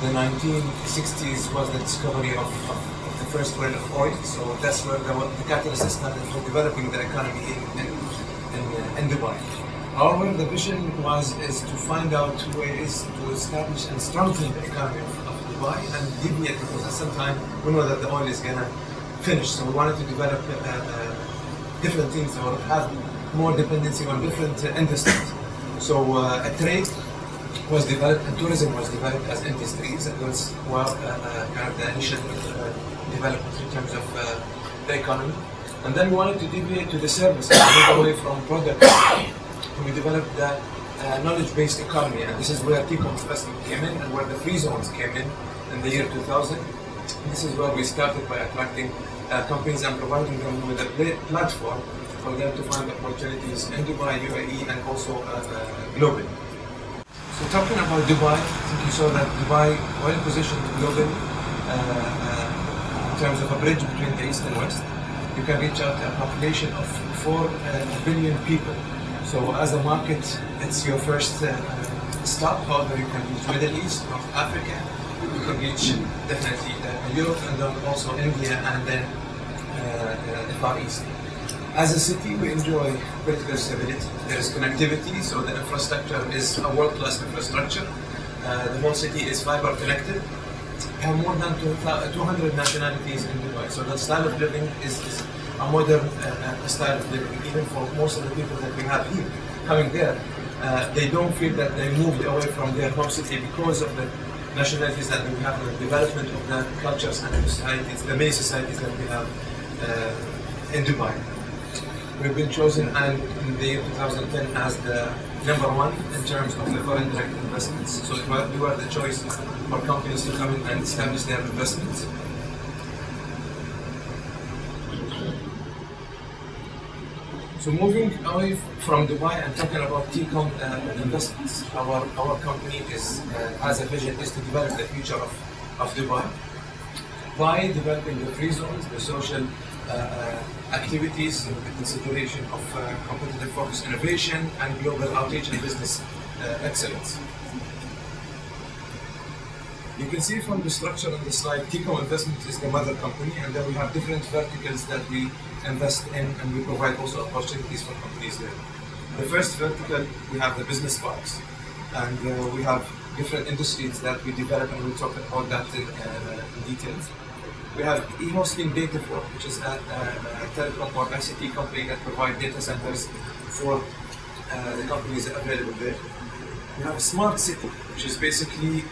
the 1960s was the discovery of the first well of oil. So that's where the catalyst started for developing the economy in Dubai. However, the vision is to find out ways to establish and strengthen the economy of Dubai and deviate, because at some time we know that the oil is going to finish. So we wanted to develop different things or have more dependency on different industries. So a trade was developed and tourism was developed as industries. It was kind of the initial development in terms of the economy. And then we wanted to deviate to the services, move away from products. We developed the knowledge-based economy, and this is where TCOM investment came in and where the free zones came in the year 2000. This is where we started by attracting companies and providing them with a platform for them to find opportunities in Dubai, UAE, and also globally. So talking about Dubai, I think you saw that Dubai well positioned globally in terms of a bridge between the East and West. You can reach out to a population of 4 billion people. So as a market, it's your first stop. However, you can reach Middle East, North Africa, you can reach definitely Europe, and then also India, and then the Far East. As a city, we enjoy political stability. There is connectivity, so the infrastructure is a world-class infrastructure. The whole city is fiber connected. We have more than 200 nationalities in Dubai, so the style of living is a modern style of living. Even for most of the people that we have here coming there, they don't feel that they moved away from their home city because of the nationalities that we have, the development of the cultures and the societies, the many societies that we have in Dubai. We've been chosen in the year 2010 as the #1 in terms of the foreign direct investments. So we were the choice for companies to come in and establish their investments. So moving away from Dubai and talking about TCOM investments, our company has a vision is to develop the future of Dubai by developing the free zones, the social activities, the consideration of competitive focus innovation and global outreach and business excellence. You can see from the structure on the slide, TCOM Investments is the mother company, and then we have different verticals that we invest in, and we provide also opportunities for companies there. The first vertical, we have the business parks, and we have different industries that we develop, and we'll talk about that in details. We have e-hosting Data4, which is a telecom or ICT company that provide data centers for the companies available there. We have a smart city, which is basically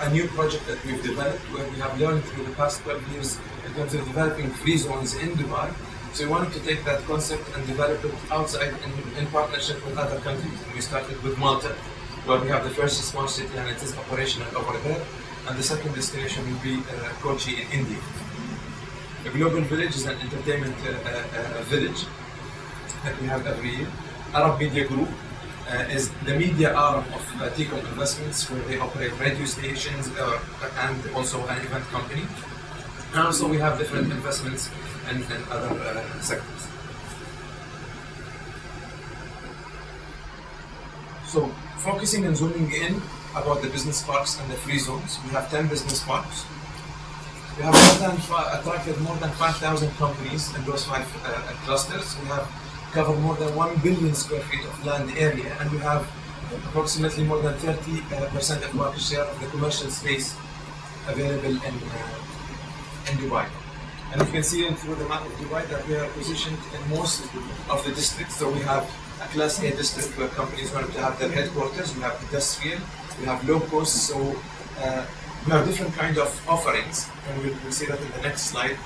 a new project that we've developed where we have learned through the past 12 years in terms of developing free zones in Dubai. So we wanted to take that concept and develop it outside in partnership with other countries. And we started with Malta, where we have the first smart city and it is operational over there. And the second destination will be Kochi in India. The Global Village is an entertainment village that we have every year. Arab Media Group is the media arm of TCOM Investments, where they operate radio stations and also an event company. And also we have different investments in other sectors. So focusing and zooming in about the business parks and the free zones, we have 10 business parks. We have attracted more than 5,000 companies in those 5 clusters. We have covered more than 1 billion square feet of land area, and we have approximately more than 30% of market share of the commercial space available in Dubai. And you can see through the map of Dubai that we are positioned in most of the districts. So we have a Class A district where companies want to have their headquarters. We have industrial, we have low cost. So we have different kinds of offerings, and we'll see that in the next slide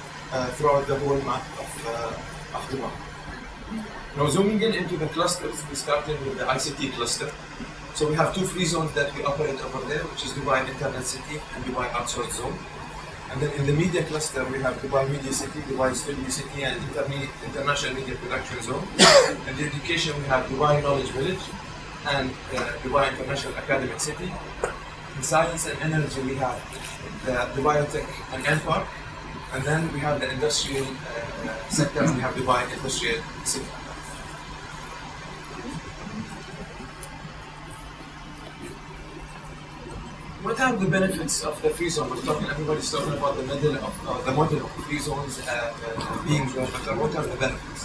throughout the whole map of Dubai. Now zooming into the clusters, we started with the ICT cluster. So we have 2 free zones that we operate over there, which is Dubai Internet City and Dubai Outsourced Zone. And then in the media cluster, we have Dubai Media City, Dubai Studio City, and International Media Production Zone. In the education, we have Dubai Knowledge Village and Dubai International Academic City. In science and energy, we have the biotech and N-Park. And then we have the industrial sector, we have Dubai Industrial City. what are the benefits of the free zone? Everybody's talking about the model of free zones being there, but what are the benefits?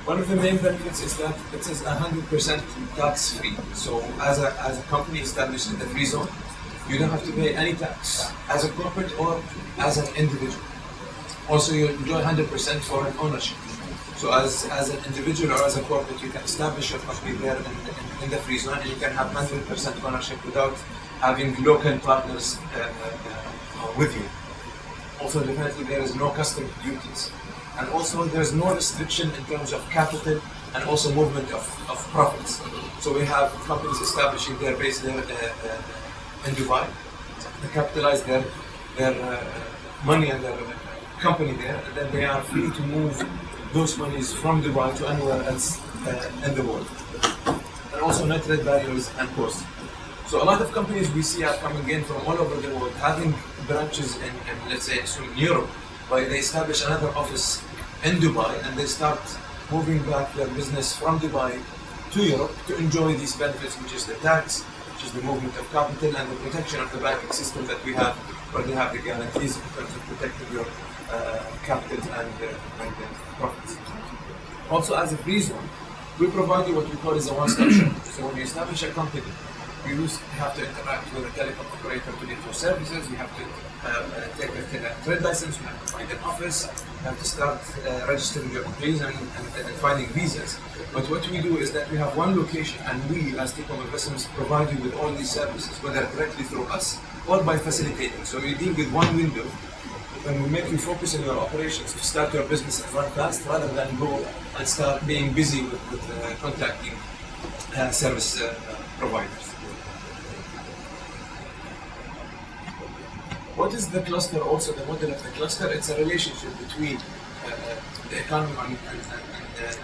One of the main benefits is that it is 100% tax free. So as a company established in the free zone, you don't have to pay any tax as a corporate or as an individual. Also, you enjoy 100% foreign ownership. So as an individual or as a corporate, you can establish your company there in the free zone, and you can have 100% ownership without having local partners with you. Also, definitely there is no custom duties. And also there is no restriction in terms of capital and also movement of profits. So we have companies establishing their base there in Dubai. They capitalize their money and their company there, and then they are free to move those monies from Dubai to anywhere else in the world. And also no trade barriers and costs. So a lot of companies we see are coming in from all over the world, having branches in let's say, in Europe, where they establish another office in Dubai, and they start moving back their business from Dubai to Europe to enjoy these benefits, which is the tax, which is the movement of capital, and the protection of the banking system that we have, where they have the guarantees in terms of protecting your capital and profits. Also, as a free zone, we provide you what we call is a one-stop shop. So when you establish a company, you have to interact with a telecom operator to get your services. You have to take a trade license. You have to find an office. You have to start registering your employees and finding visas. But what we do is that we have one location, and we, as Telecom Investments, provide you with all these services, whether directly through us or by facilitating. So you deal with one window, and we make you focus on your operations to start your business and run fast, rather than go and start being busy with contacting service providers. What is the cluster? Also, the model of the cluster, it's a relationship between the economy and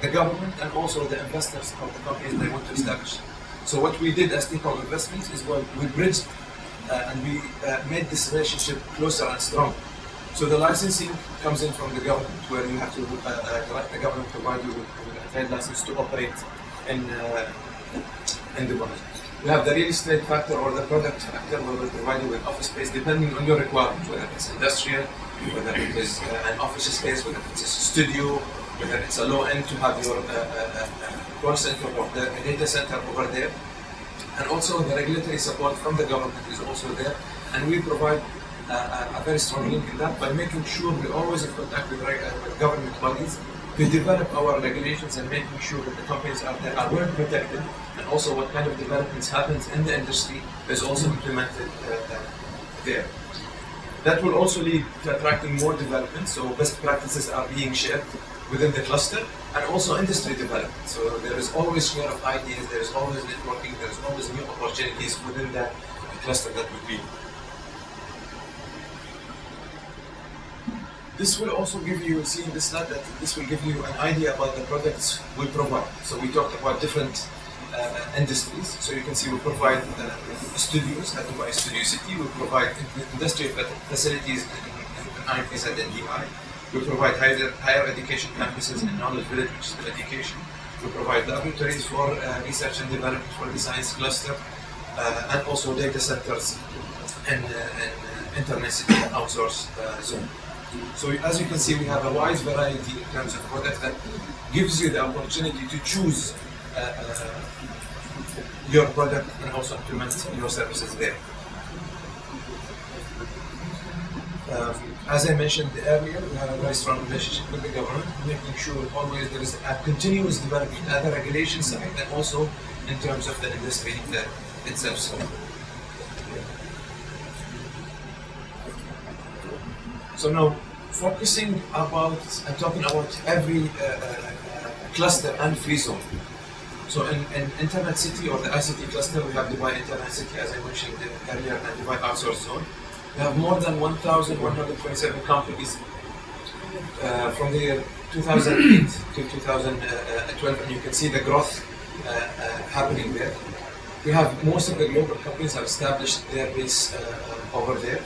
the government, and also the investors of the companies they want to establish. So what we did as Telecom Investments is, well, we bridged and we made this relationship closer and stronger. So the licensing comes in from the government, where you have to the government provide you with a trade license to operate in Dubai. We have the real estate factor or the product factor, where we provide you with office space depending on your requirement, whether it's industrial, whether it is an office space, whether it's a studio, whether it's a low end to have your call center or the data center over there. And also the regulatory support from the government is also there, and we provide a very strong link in that by making sure we always in contact with government bodies to develop our regulations and making sure that the companies are well protected, and also what kind of developments happens in the industry is also implemented there. That will also lead to attracting more development, so best practices are being shared within the cluster, and also industry development. So there is always share of ideas, there is always networking, there is always new opportunities within that cluster that we build. This will also give you, see in this slide, that this will give you an idea about the products we provide. So we talked about different industries. So you can see we provide studios at Dubai Studio City. We provide industrial facilities in ITC and DI. We provide higher education campuses in Knowledge Village, which is the education. We provide laboratories for research and development for the science cluster, and also data centers and internet city outsource zone. So as you can see, we have a wide variety in terms of products that gives you the opportunity to choose your product and also implement your services there. As I mentioned earlier, we have a very strong relationship with the government, making sure always there is a continuous development at the regulation side, and also in terms of the industry itself. So now, focusing about and talking about every cluster and free zone. So in Internet City or the ICT cluster, we have Dubai Internet City, as I mentioned earlier, and Dubai Outsource Zone. We have more than 1,127 companies from the year 2008 to 2012, and you can see the growth happening there. We have most of the global companies have established their base over there.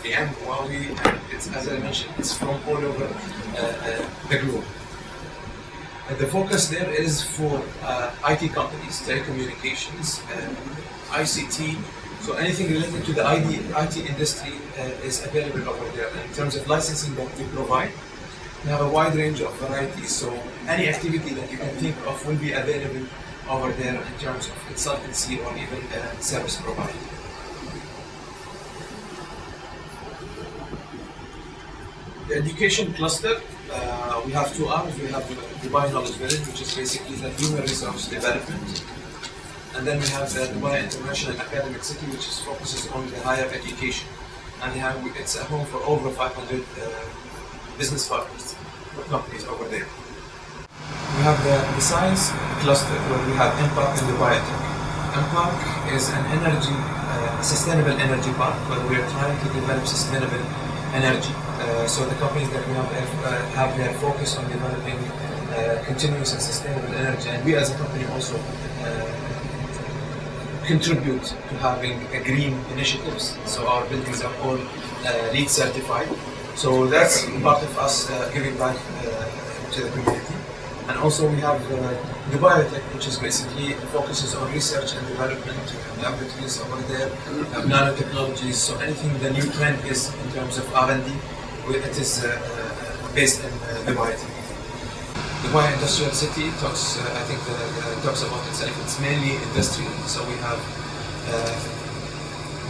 Huawei, and it's, as I mentioned, it's from all over the globe. And the focus there is for IT companies, telecommunications, ICT, So anything related to the IT industry is available over there. In terms of licensing that we provide, we have a wide range of varieties. So any activity that you can think of will be available over there in terms of consultancy or even service provider. The education cluster, we have two arms. We have the Dubai Knowledge Village, which is basically the human resource development. And then we have the Dubai International Academic City, which focuses on the higher education. And it's a home for over 500 business partners or companies over there. We have the science cluster, where we have MPark and Dubai Tech. MPark is an energy, sustainable energy park, where we are trying to develop sustainable energy. So the companies that we have their focus on developing continuous and sustainable energy, and we as a company also contribute to having green initiatives. So our buildings are all LEED certified. So that's part of us giving back to the community. And also we have Dubai Tech, which is basically focuses on research and development, laboratories over there, nanotechnologies. So anything the new trend is in terms of R&D, it is based in Dubai Tech. Dubai Industrial City talks, I think, talks about itself. It's mainly industrial. So we have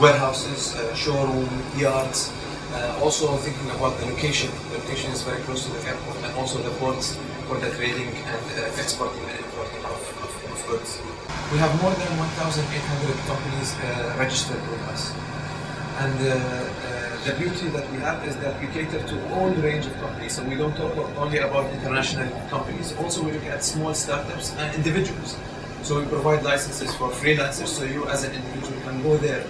warehouses, showroom, yards. Also thinking about the location. The location is very close to the airport, and also the ports for the trading and exporting and importing of goods. We have more than 1,800 companies registered with us. And the beauty that we have is that we cater to all the range of companies. So we don't talk only about international companies. Also we look at small startups and individuals. So we provide licenses for freelancers. So you as an individual can go there,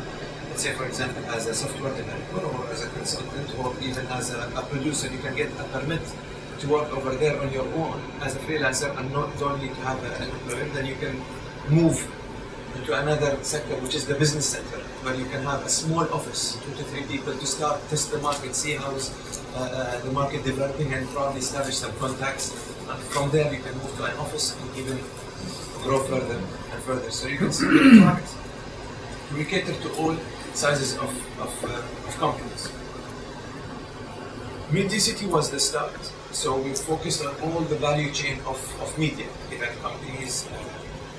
let's say for example as a software developer or as a consultant or even as a producer. You can get a permit to work over there on your own as a freelancer and not only to have an employer. Then you can move into another sector, which is the business sector, where you can have a small office, 2 to 3 people, to start, test the market, see how's the market developing, and probably establish some contacts. And from there you can move to an office and even grow further and further. So you can see in fact, we cater to all sizes of companies. Media City was the start, so we focused on all the value chain of media, event companies,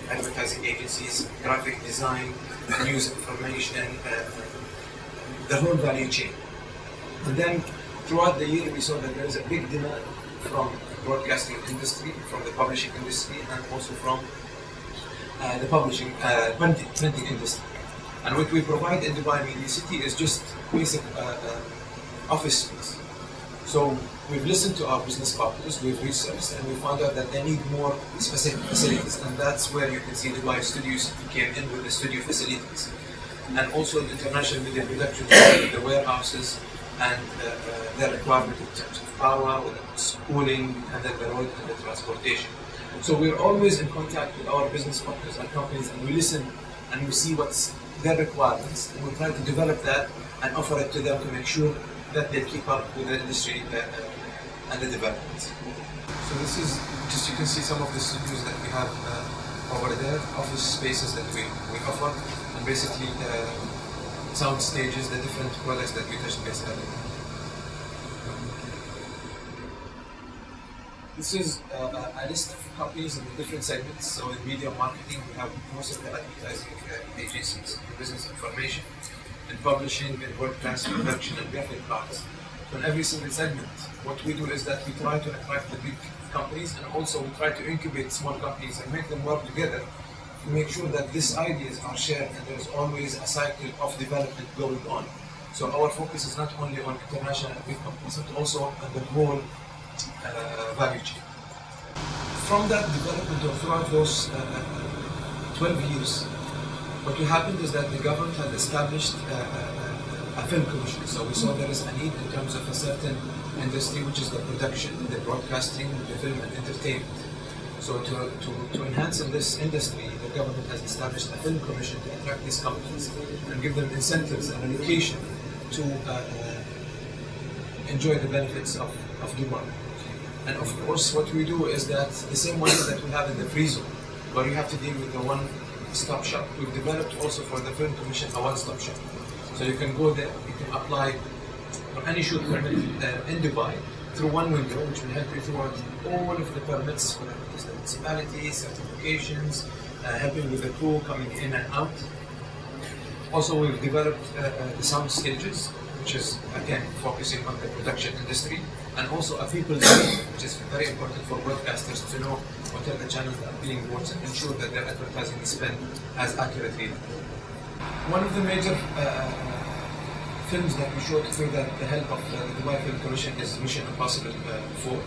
advertising agencies, graphic design, news information, the whole value chain. And then throughout the year we saw that there is a big demand from broadcasting industry, from the publishing industry, and also from the publishing printing industry. And what we provide in Dubai Media City is just basic office space. So we've listened to our business partners, we've researched, and we found out that they need more specific facilities, and that's where you can see Dubai Studios came in with the studio facilities. And also the international media production, the warehouses, and their requirement in terms of power, cooling, and then the road and the transportation. So we're always in contact with our business partners and companies, and we listen and we see what's their requirements, and we try to develop that and offer it to them to make sure that they keep up with the industry and the developments. So this is just, you can see some of the studios that we have over there, office spaces that we offer, and basically sound stages, the different products that we touch base on. This is a list of companies in the different segments. So in media marketing, we have most of the advertising agencies, in business information, in publishing, in broadcast production, and graphic arts. So in every single segment, what we do is that we try to attract the big companies, and also we try to incubate small companies and make them work together to make sure that these ideas are shared and there's always a cycle of development going on. So our focus is not only on international and big companies, but also on the whole value chain. From that development or throughout those 12 years, what happened is that the government had established a film commission. So we saw there is a need in terms of a certain industry, which is the production, the broadcasting, the film and entertainment. So to enhance in this industry, the government has established a film commission to attract these companies and give them incentives and allocation to enjoy the benefits of Dubai. And of course, what we do is that the same money that we have in the free zone, where you have to deal with the one stop shop. We've developed also for the Film Commission a one-stop shop. So you can go there, you can apply for any shoot permit in Dubai through one window, which will help you throughout all of the permits, whether it is the municipality, certifications, helping with the crew coming in and out. Also, we've developed the sound stages, which is again focusing on the production industry, and also a people zone, which is very important for broadcasters to know what are the channels that are being watched and ensure that their advertising is spent as accurately. One of the major films that we showed through the help of the Dubai Film Commission is Mission Impossible 4.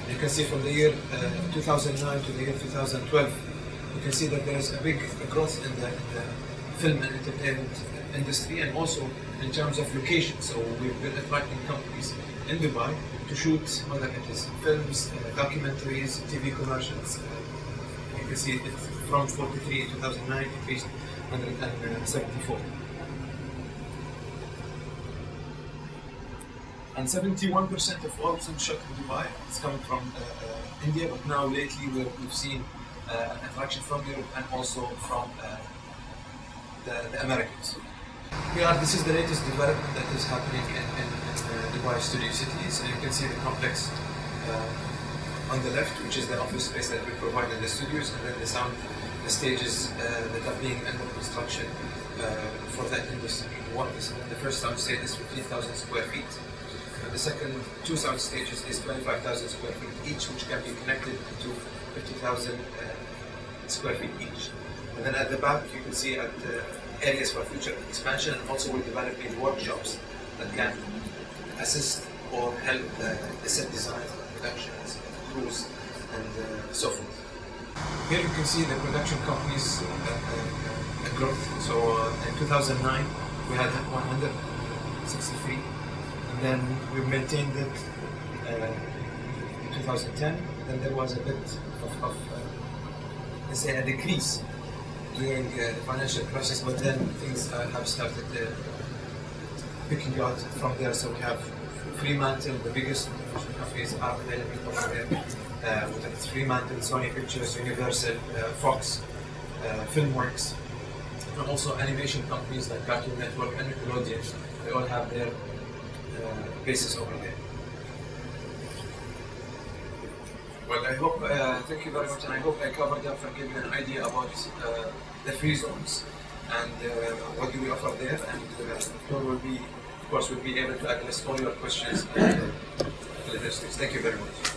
You can see from the year 2009 to the year 2012, you can see that there is a big growth in the film and entertainment industry, and also in terms of location. So we've been attracting companies in Dubai to shoot, whether it is films, documentaries, TV commercials. You can see it from 43 in 2009 it reached 174. And 71% of all films shot in Dubai is coming from India, but now lately we've seen attraction from Europe and also from the Americans. This is the latest development that is happening in Dubai Studio City. So you can see the complex on the left, which is the office space that we provide in the studios, and then the stages that are being under construction for that industry. The first sound stage is 15,000 square feet. The second two sound stages is 25,000 square feet each, which can be connected to 50,000 square feet each. And then at the back, you can see areas for future expansion, and also we're developing workshops that can assist or help the set design, productions, crews, and so forth. Here you can see the production companies' growth. So in 2009, we had 163. And then we maintained it in 2010. Then there was a bit of let's say, a decrease during the financial crisis, but then things have started picking out from there. So we have Fremantle, the biggest production companies are available over there. Whether it's Fremantle, Sony Pictures, Universal, Fox, Filmworks, and also animation companies like Cartoon Network and Nickelodeon. They all have their bases over there. Well, I hope, thank you very much, and I hope I covered up and gave you an idea about the free zones and what do we offer there, and Victor will be, of course, will be able to address all your questions. Thank you very much.